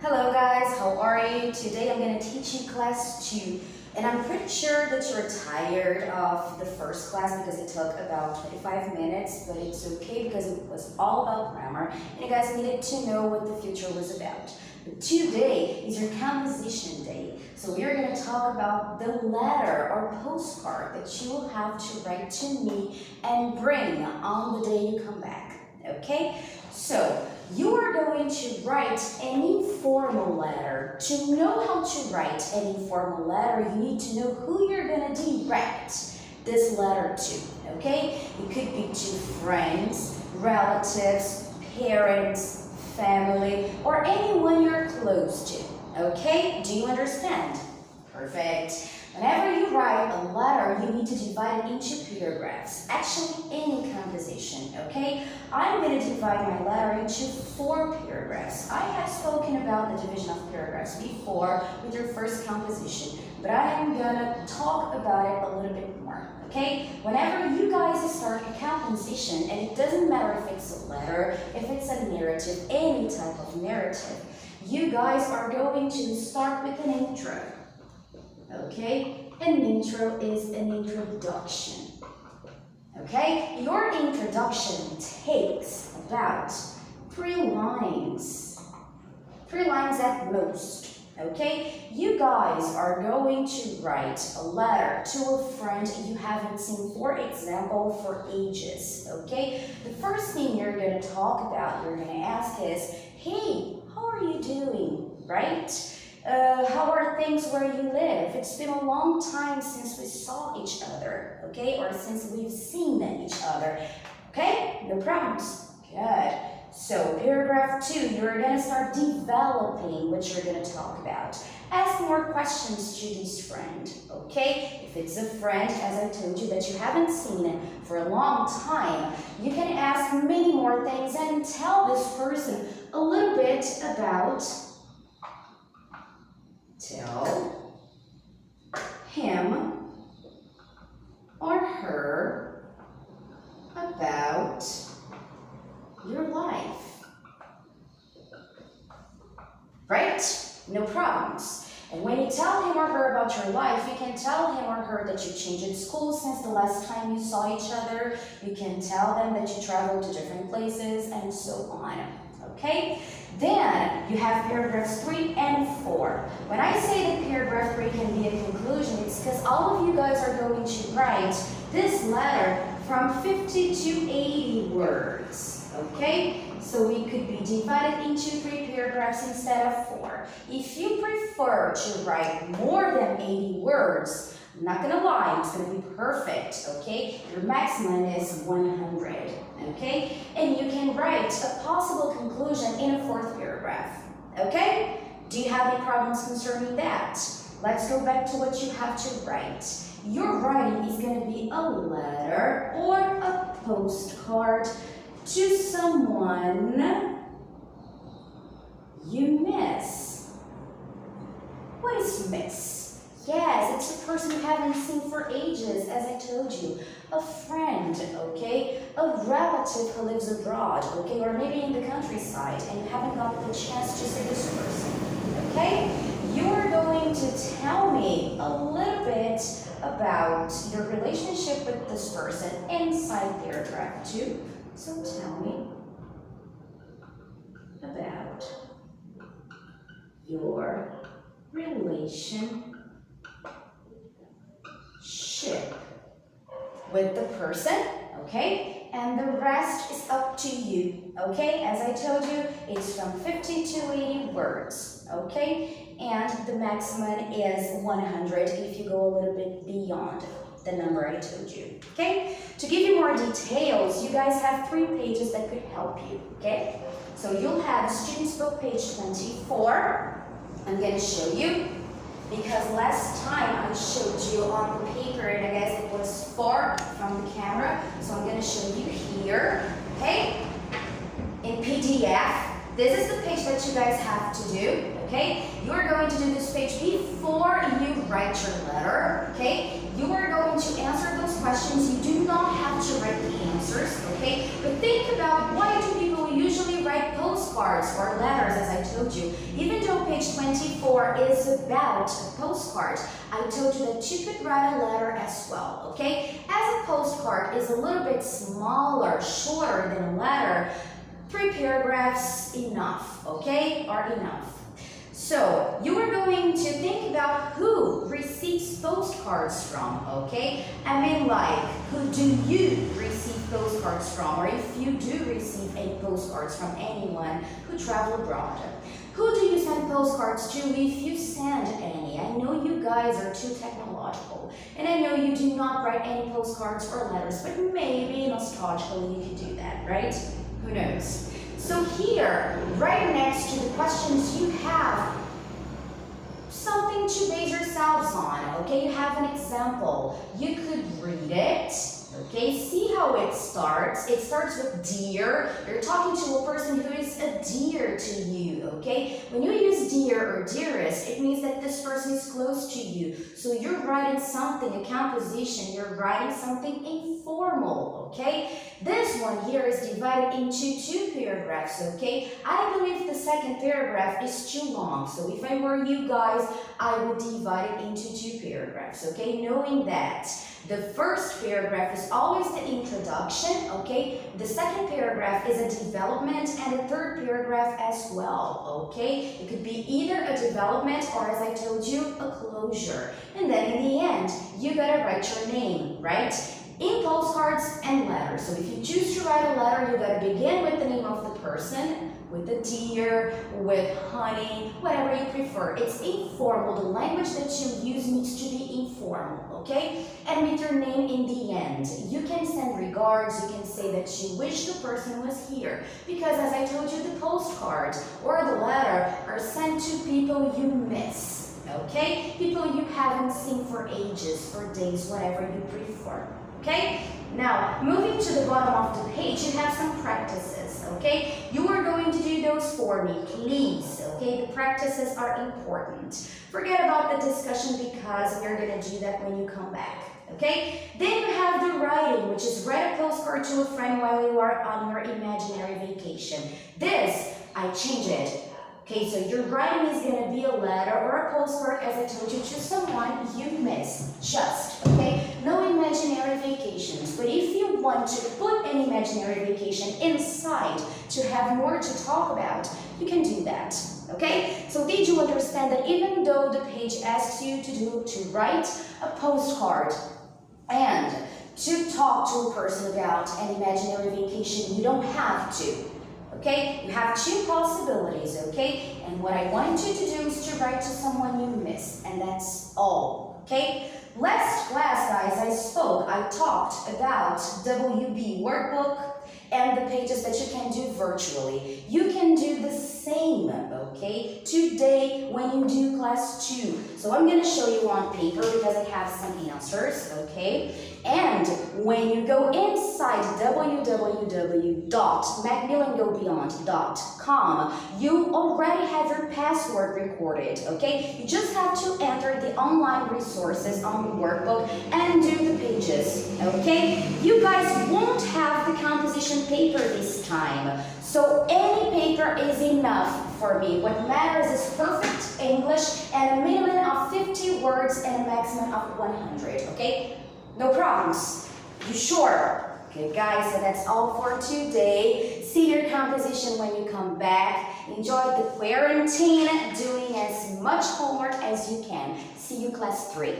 Hello guys, how are you? Today I'm going to teach you class 2 and I'm pretty sure that you're tired of the first class because it took about 25 minutes, but it's okay because it was all about grammar and you guys needed to know what the future was about. But today is your composition day, so we are going to talk about the letter or postcard that you will have to write to me and bring on the day you come back, okay? So, you are going to write an informal letter. To know how to write an informal letter, you need to know who you're going to direct this letter to, okay? It could be to friends, relatives, parents, family, or anyone you're close to, okay? Do you understand? Perfect. Whenever you write a letter, you need to divide it into paragraphs. Actually, any composition, okay? I'm going to divide my letter into 4 paragraphs. I have spoken about the division of paragraphs before with your first composition, but I am going to talk about it a little bit more, okay? Whenever you guys start a composition, and it doesn't matter if it's a letter, if it's a narrative, any type of narrative, you guys are going to start with an intro. Okay, an intro is an introduction. Okay, your introduction takes about 3 lines. 3 lines at most. Okay, you guys are going to write a letter to a friend you haven't seen, for example, for ages. Okay, the first thing you're going to talk about, you're going to ask is, hey, how are you doing, right? How are things where you live? It's been a long time since we saw each other, okay? Or since we've seen each other, okay? No problems. Good. So, paragraph 2, you're going to start developing what you're going to talk about. Ask more questions to this friend, okay? If it's a friend, as I told you, that you haven't seen for a long time, you can ask many more things and tell this person a little bit about. Tell him or her about your life. Right? No problems. And when you tell him or her about your life, you can tell him or her that you changed at school since the last time you saw each other. You can tell them that you traveled to different places and so on. Okay? Then you have paragraphs 3 and 4. When I say that paragraph 3 can be a conclusion, it's because all of you guys are going to write this letter from 50 to 80 words. Okay? So it could be divided into 3 paragraphs instead of 4. If you prefer to write more than 80 words, I'm not going to lie, it's going to be perfect, okay? Your maximum is 100, okay? And you can write a possible conclusion in a 4th paragraph, okay? Do you have any problems concerning that? Let's go back to what you have to write. Your writing is going to be a letter or a postcard to someone you miss. What is miss? Yes, it's a person you haven't seen for ages, as I told you. A friend, okay? A relative who lives abroad, okay? Or maybe in the countryside and you haven't got the chance to see this person, okay? You're going to tell me a little bit about your relationship with this person inside paragraph 2. So tell me about your relationship with the person, okay? And the rest is up to you, okay? As I told you, it's from 50 to 80 words, okay? And the maximum is 100 if you go a little bit beyond the number I told you, okay? To give you more details, you guys have 3 pages that could help you, okay? So you'll have Student's Book page 24. I'm going to show you, because last time I showed you on the paper and I guess it was far from the camera, so I'm going to show you here, okay? In PDF, this is the page that you guys have to do, okay? You are going to do this page before you write your letter, okay? You are going to answer those questions. You do not have to write the answers, okay? But think about, why do people use usually write postcards or letters, as I told you. Even though page 24 is about a postcard, I told you that you could write a letter as well, okay? As a postcard is a little bit smaller, shorter than a letter, 3 paragraphs enough, okay? Are enough. So, you are going to think about who receives postcards from, okay? I mean, like, who do you receive postcards from? Or if you do receive any postcards from anyone who travel abroad. Who do you send postcards to if you send any? I know you guys are too technological. And I know you do not write any postcards or letters, but maybe nostalgically you could do that, right? Who knows? So here, right next to the questions, you have something to base yourselves on, okay? You have an example. You could read it, okay? See how it starts. It starts with dear. You're talking to a person who is a dear to you, okay? When you use dear or dearest, it means that this person is close to you. So you're writing something, a composition. You're writing something informal, okay? This one here is divided into 2 paragraphs, okay? I believe the second paragraph is too long, so if I were you guys, I would divide it into 2 paragraphs, okay? Knowing that the first paragraph is always the introduction, okay? The second paragraph is a development and the third paragraph as well, okay? It could be either a development or, as I told you, a closure. And then in the end, you gotta write your name, right? In postcards and letters. So if you choose to write a letter, you gotta begin with the name of the person, with the dear, with honey, whatever you prefer. It's informal. The language that you use needs to be informal, okay? And with your name in the end. You can send regards, you can say that you wish the person was here. Because as I told you, the postcard or the letter are sent to people you miss, okay? People you haven't seen for ages, for days, whatever you prefer. Okay, now moving to the bottom of the page, you have some practices, okay? You are going to do those for me, please, okay? The practices are important. Forget about the discussion because we're going to do that when you come back, okay? Then you have the writing, which is write a postcard to a friend while you are on your imaginary vacation. This, I change it. Okay, so your writing is going to be a letter or a postcard, as I told you, to someone you miss. Just, okay? No imaginary vacations. But if you want to put an imaginary vacation inside to have more to talk about, you can do that. Okay? So did you understand that even though the page asks you to write a postcard and to talk to a person about an imaginary vacation, you don't have to. Okay, you have 2 possibilities, okay? And what I want you to do is to write to someone you miss, and that's all, okay? Last class, guys, I talked about WB workbook and the pages that you can do virtually. You can do the same, okay, today when you do class 2. So I'm going to show you on paper because I have some answers, okay? And when you go inside www.macmillangobeyond.com, you already have your password recorded, okay? You just have to enter the online resources on the workbook and do the pages, okay? You guys won't have the composition paper this time, so any paper is enough for me. What matters is perfect English and a minimum of 50 words and a maximum of 100, okay? No problems. You sure? Okay, guys, so that's all for today. See your composition when you come back. Enjoy the quarantine, doing as much homework as you can. See you class 3.